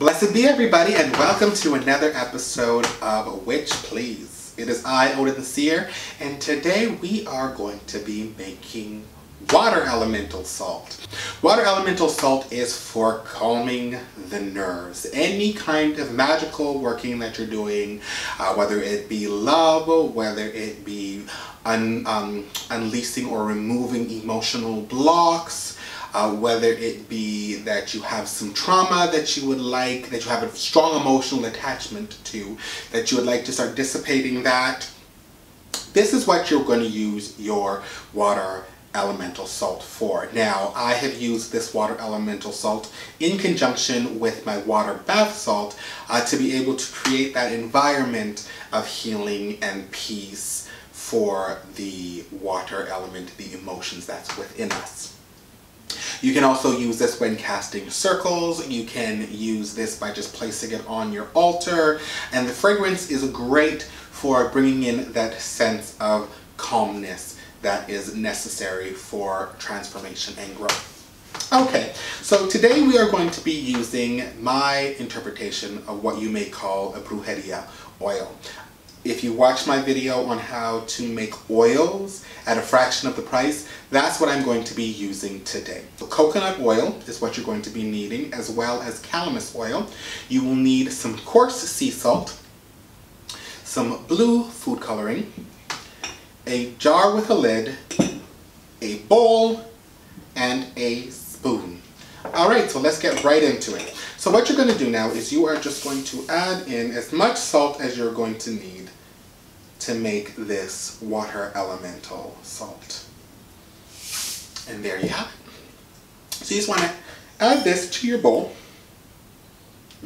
Blessed be everybody, and welcome to another episode of Witch Please. It is I, Odin the Seer, and today we are going to be making water elemental salt. Water elemental salt is for calming the nerves. Any kind of magical working that you're doing, whether it be love, whether it be unleashing or removing emotional blocks, whether it be that you have some trauma that you would like, that you have a strong emotional attachment to, that you would like to start dissipating that. This is what you're going to use your water elemental salt for. Now, I have used this water elemental salt in conjunction with my water bath salt to be able to create that environment of healing and peace for the water element, the emotions that's within us. You can also use this when casting circles. You can use this by just placing it on your altar. And the fragrance is great for bringing in that sense of calmness that is necessary for transformation and growth. Okay, so today we are going to be using my interpretation of what you may call a brujeria oil. If you watch my video on how to make oils at a fraction of the price, that's what I'm going to be using today. So coconut oil is what you're going to be needing, as well as calamus oil. You will need some coarse sea salt, some blue food coloring, a jar with a lid, a bowl, and a spoon. Alright, so let's get right into it. So what you're going to do now is you are just going to add in as much salt as you're going to need to make this water elemental salt. And there you have it. So you just want to add this to your bowl.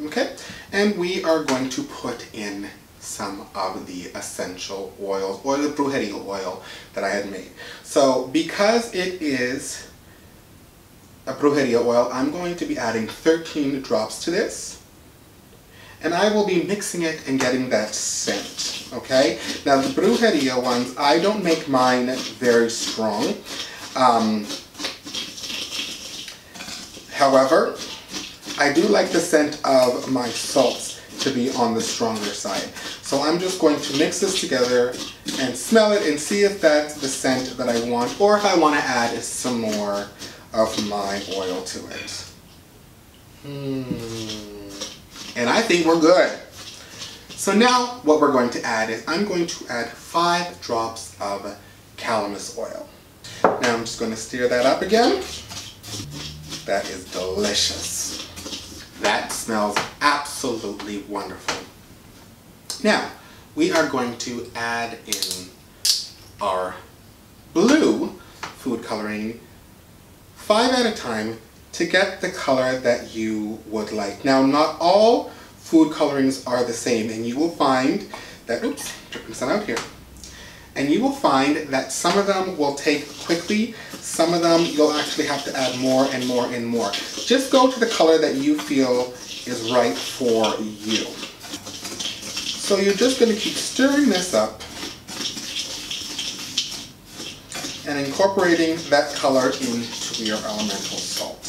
Okay? And we are going to put in some of the essential oils, or the brujeria oil that I had made. So because it is a brujeria oil, I'm going to be adding 13 drops to this. And I will be mixing it and getting that scent, okay? Now the brujeria ones, I don't make mine very strong. However, I do like the scent of my salts to be on the stronger side. So I'm just going to mix this together and smell it and see if that's the scent that I want, or if I want to add some more of my oil to it. And I think we're good. So now what we're going to add is I'm going to add 5 drops of calamus oil. Now I'm just going to stir that up again. That is delicious. That smells absolutely wonderful. Now we are going to add in our blue food coloring 5 at a time to get the color that you would like. Now, not all food colorings are the same, and you will find that, oops, dripping some out here. And you will find that some of them will take quickly, some of them you'll actually have to add more and more and more. Just go to the color that you feel is right for you. So you're just going to keep stirring this up and incorporating that color into your elemental salt.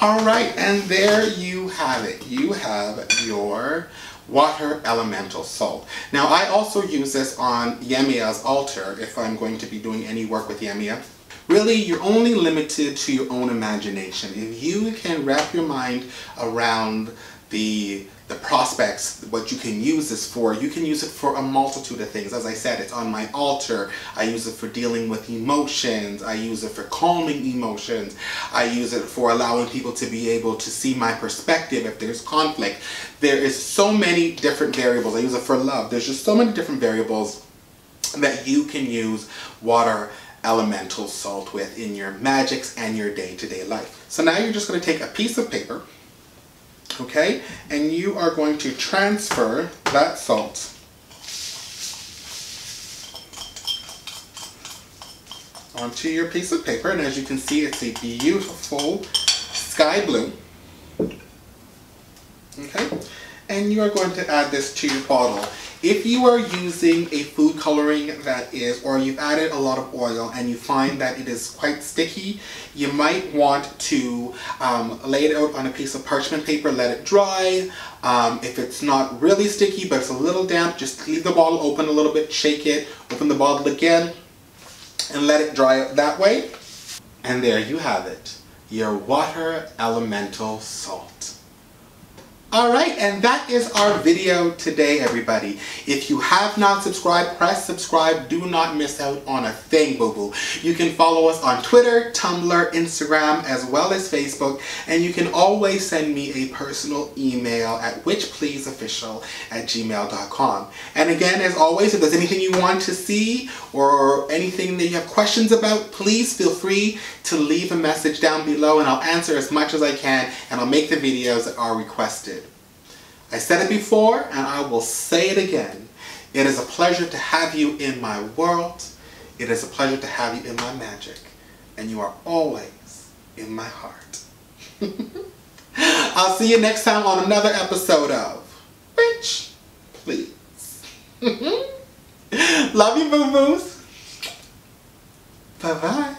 Alright, and there you have it. You have your water elemental salt. Now I also use this on Yemia's altar if I'm going to be doing any work with Yemia. Really, you're only limited to your own imagination. If you can wrap your mind around the prospects, what you can use this for, you can use it for a multitude of things. As I said, it's on my altar. I use it for dealing with emotions. I use it for calming emotions. I use it for allowing people to be able to see my perspective if there's conflict. There is so many different variables. I use it for love. There's just so many different variables that you can use water elemental salt with in your magics and your day-to-day life. So now you're just going to take a piece of paper, okay, and you are going to transfer that salt onto your piece of paper, and as you can see, it's a beautiful sky blue. Okay, and you are going to add this to your bottle. If you are using a food coloring that is, or you've added a lot of oil and you find that it is quite sticky, you might want to lay it out on a piece of parchment paper, let it dry. If it's not really sticky but it's a little damp, just leave the bottle open a little bit, shake it, open the bottle again, and let it dry out that way. And there you have it, your water elemental salt. Alright, and that is our video today, everybody. If you have not subscribed, press subscribe. Do not miss out on a thing, boo-boo. You can follow us on Twitter, Tumblr, Instagram, as well as Facebook. And you can always send me a personal email at witchpleaseofficial@gmail.com. And again, as always, if there's anything you want to see or anything that you have questions about, please feel free to leave a message down below and I'll answer as much as I can, and I'll make the videos that are requested. I said it before and I will say it again. It is a pleasure to have you in my world. It is a pleasure to have you in my magic. And you are always in my heart. I'll see you next time on another episode of Witch Please. Love you, boo-boos. Bye-bye.